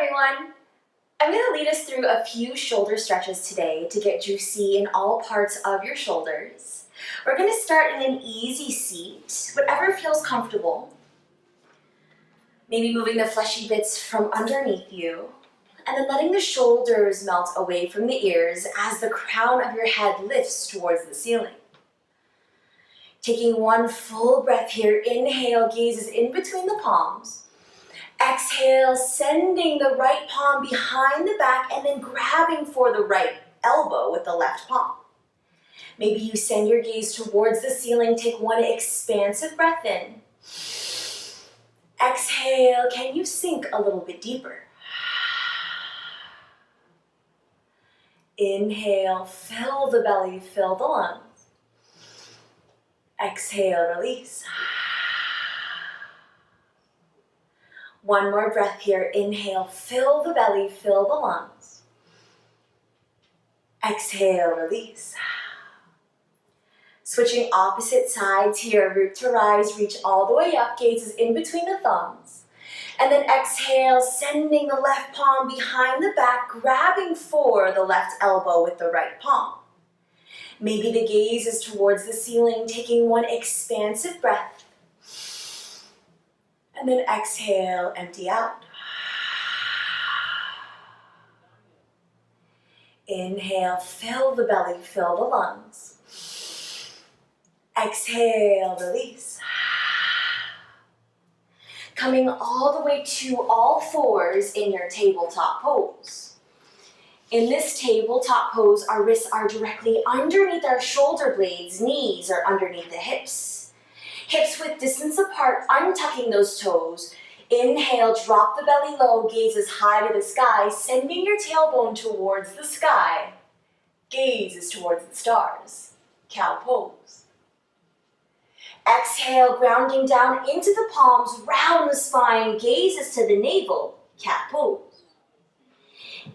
everyone! I'm going to lead us through a few shoulder stretches today to get juicy in all parts of your shoulders. We're going to start in an easy seat, whatever feels comfortable. Maybe moving the fleshy bits from underneath you, and then letting the shoulders melt away from the ears as the crown of your head lifts towards the ceiling. Taking one full breath here, inhale, gazes in between the palms. Exhale, sending the right palm behind the back and then grabbing for the right elbow with the left palm. Maybe you send your gaze towards the ceiling, take one expansive breath in. Exhale, can you sink a little bit deeper? Inhale, fill the belly, fill the lungs. Exhale, release. One more breath here. Inhale, fill the belly, fill the lungs. Exhale, release. Switching opposite sides here, root to rise, reach all the way up, gazes in between the thumbs. And then exhale, sending the left palm behind the back, grabbing for the left elbow with the right palm. Maybe the gaze is towards the ceiling, taking one expansive breath. And then exhale, empty out. Inhale, fill the belly, fill the lungs. Exhale, release. Coming all the way to all fours in your tabletop pose. In this tabletop pose, our wrists are directly underneath our shoulder blades, knees are underneath the hips. Hips width distance apart, untucking those toes. Inhale, drop the belly low, gazes high to the sky, sending your tailbone towards the sky. Gaze is towards the stars. Cow pose. Exhale, grounding down into the palms, round the spine, gazes to the navel. Cat pose.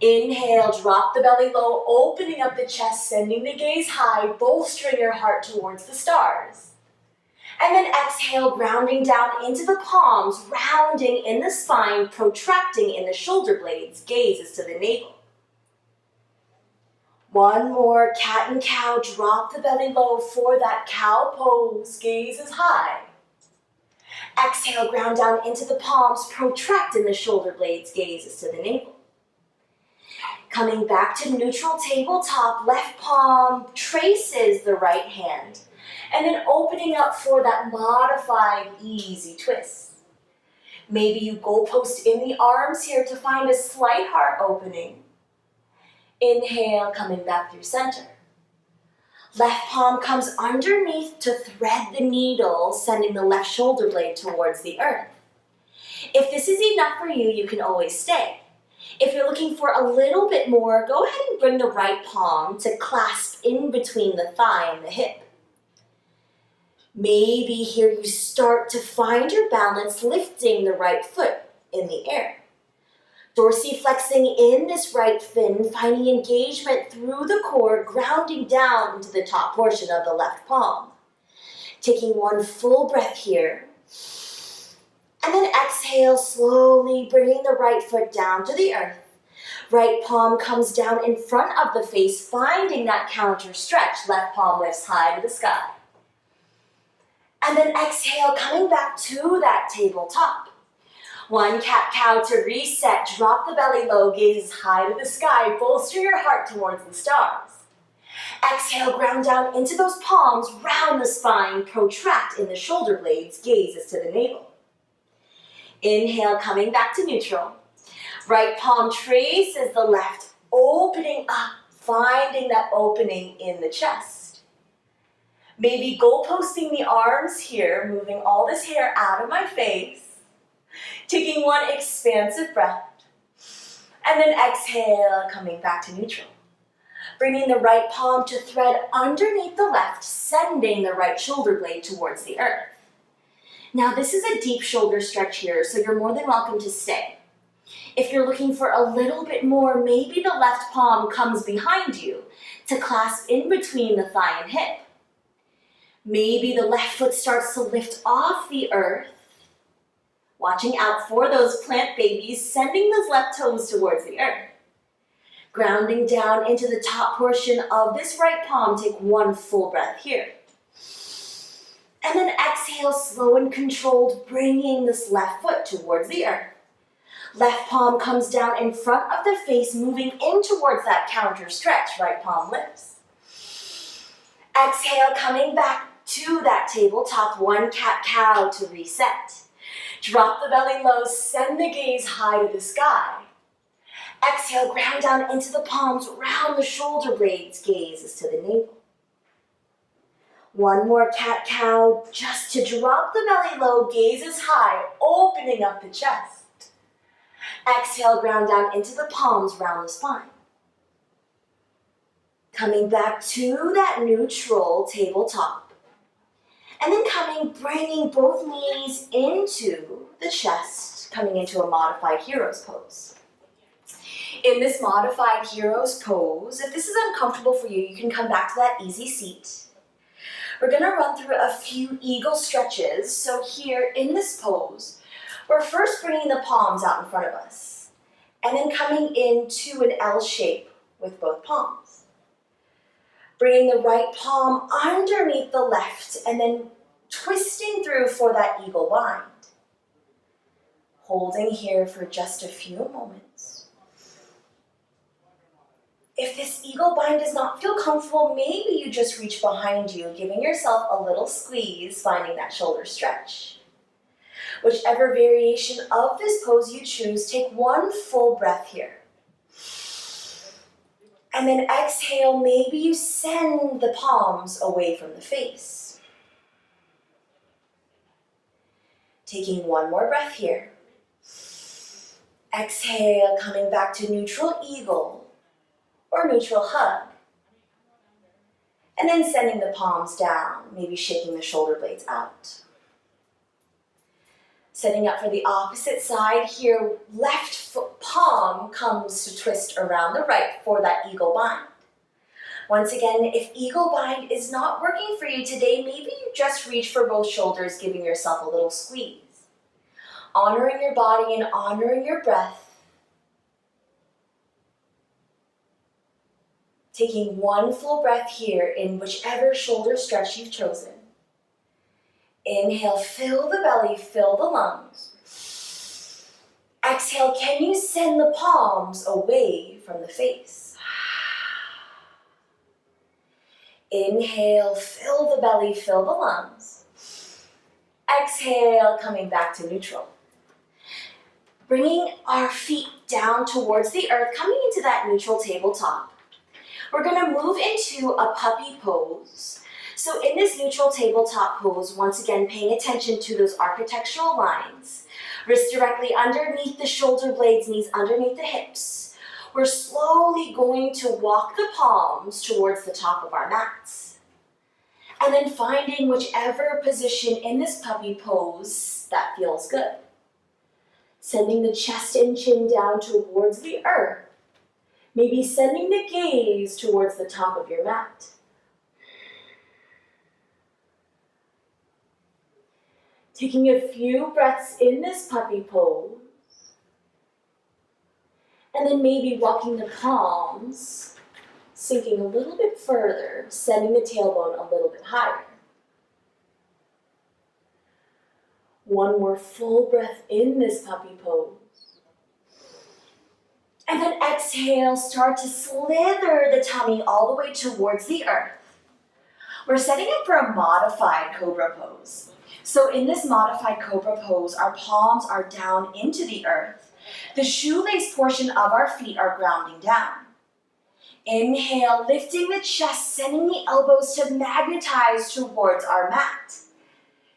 Inhale, drop the belly low, opening up the chest, sending the gaze high, bolstering your heart towards the stars. And then exhale, grounding down into the palms, rounding in the spine, protracting in the shoulder blades, gazes to the navel. One more, cat and cow, drop the belly low for that cow pose, gaze is high. Exhale, ground down into the palms, protract in the shoulder blades, gazes to the navel. Coming back to neutral tabletop, left palm traces the right hand. And then opening up for that modified easy twist. Maybe you goalpost in the arms here to find a slight heart opening. Inhale, coming back through center. Left palm comes underneath to thread the needle, sending the left shoulder blade towards the earth. If this is enough for you, you can always stay. If you're looking for a little bit more, go ahead and bring the right palm to clasp in between the thigh and the hip. Maybe here you start to find your balance, lifting the right foot in the air. Dorsiflexing in this right fin, finding engagement through the core, grounding down into the top portion of the left palm. Taking one full breath here. And then exhale, slowly bringing the right foot down to the earth. Right palm comes down in front of the face, finding that counter stretch. Left palm lifts high to the sky. And then exhale, coming back to that tabletop. One cat-cow to reset, drop the belly low, gaze high to the sky, bolster your heart towards the stars. Exhale, ground down into those palms, round the spine, protract in the shoulder blades, gazes to the navel. Inhale, coming back to neutral. Right palm traces the left, opening up, finding that opening in the chest. Maybe goalposting the arms here, moving all this hair out of my face. Taking one expansive breath. And then exhale, coming back to neutral. Bringing the right palm to thread underneath the left, sending the right shoulder blade towards the earth. Now this is a deep shoulder stretch here, so you're more than welcome to stay. If you're looking for a little bit more, maybe the left palm comes behind you to clasp in between the thigh and hip. Maybe the left foot starts to lift off the earth, Watching out for those plant babies, sending those left toes towards the earth. Grounding down into the top portion of this right palm, take one full breath here. And then exhale, slow and controlled, bringing this left foot towards the earth. Left palm comes down in front of the face, moving in towards that counter stretch, right palm lifts. Exhale, coming back to that tabletop, one cat-cow to reset. Drop the belly low, send the gaze high to the sky. Exhale, ground down into the palms, round the shoulder blades, gaze is to the navel. One more cat-cow, just to drop the belly low, gaze is high, opening up the chest. Exhale, ground down into the palms, round the spine. Coming back to that neutral tabletop. And then bringing both knees into the chest, coming into a modified hero's pose. In this modified hero's pose, if this is uncomfortable for you, you can come back to that easy seat. We're gonna run through a few eagle stretches. So here in this pose, we're first bringing the palms out in front of us, and then coming into an L shape with both palms. Bringing the right palm underneath the left, and then twisting through for that eagle bind. Holding here for just a few moments. If this eagle bind does not feel comfortable, maybe you just reach behind you, giving yourself a little squeeze, finding that shoulder stretch. Whichever variation of this pose you choose, take one full breath here. And then exhale, maybe you send the palms away from the face. Taking one more breath here. Exhale, coming back to neutral eagle or neutral hug. And then sending the palms down, maybe shaking the shoulder blades out. Setting up for the opposite side here, left foot palm comes to twist around the right for that eagle bind. Once again, if eagle bind is not working for you today, maybe you just reach for both shoulders, giving yourself a little squeeze. Honoring your body and honoring your breath. Taking one full breath here in whichever shoulder stretch you've chosen. Inhale, fill the belly, fill the lungs. Exhale, can you send the palms away from the face? Inhale, fill the belly, fill the lungs. Exhale, coming back to neutral. Bringing our feet down towards the earth, coming into that neutral tabletop. We're gonna move into a puppy pose. So in this neutral tabletop pose, once again, paying attention to those architectural lines. Wrists directly underneath the shoulder blades, knees underneath the hips. We're slowly going to walk the palms towards the top of our mats. And then finding whichever position in this puppy pose that feels good. Sending the chest and chin down towards the earth. Maybe sending the gaze towards the top of your mat. Taking a few breaths in this puppy pose. And then maybe walking the palms, sinking a little bit further, sending the tailbone a little bit higher. One more full breath in this puppy pose. And then exhale, start to slither the tummy all the way towards the earth. We're setting up for a modified cobra pose. So in this modified cobra pose, our palms are down into the earth. The shoelace portion of our feet are grounding down. Inhale, lifting the chest, sending the elbows to magnetize towards our mat.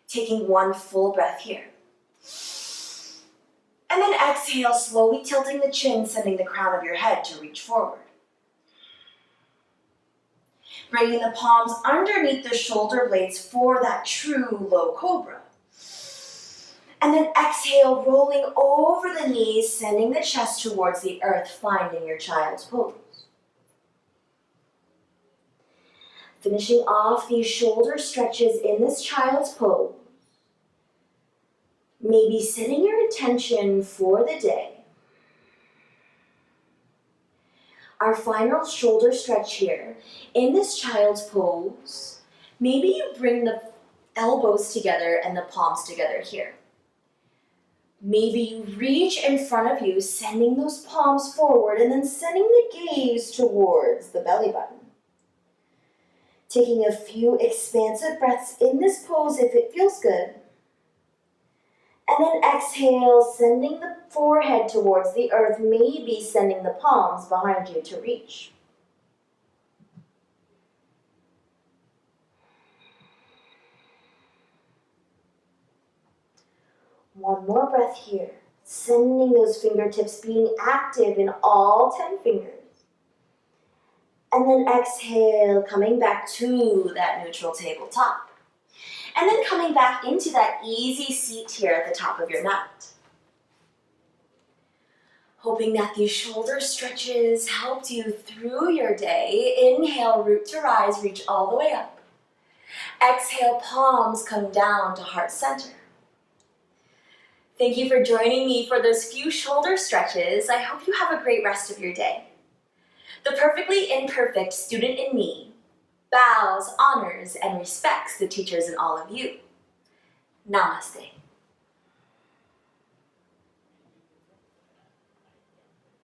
Taking one full breath here. And then exhale, slowly tilting the chin, sending the crown of your head to reach forward. Bringing the palms underneath the shoulder blades for that true low cobra. And then exhale, rolling over the knees, sending the chest towards the earth, finding your child's pose. Finishing off these shoulder stretches in this child's pose. Maybe setting your intention for the day. Our final shoulder stretch here. In this child's pose, maybe you bring the elbows together and the palms together here. Maybe you reach in front of you, sending those palms forward and then sending the gaze towards the belly button. Taking a few expansive breaths in this pose if it feels good. And then exhale, sending the forehead towards the earth, maybe sending the palms behind you to reach. One more breath here, sending those fingertips, being active in all 10 fingers. And then exhale, coming back to that neutral tabletop. And then coming back into that easy seat here at the top of your mat. Hoping that these shoulder stretches helped you through your day. Inhale, root to rise, reach all the way up. Exhale, palms come down to heart center. Thank you for joining me for those few shoulder stretches. I hope you have a great rest of your day. The perfectly imperfect student in me bows, honors, and respects the teachers in all of you. Namaste.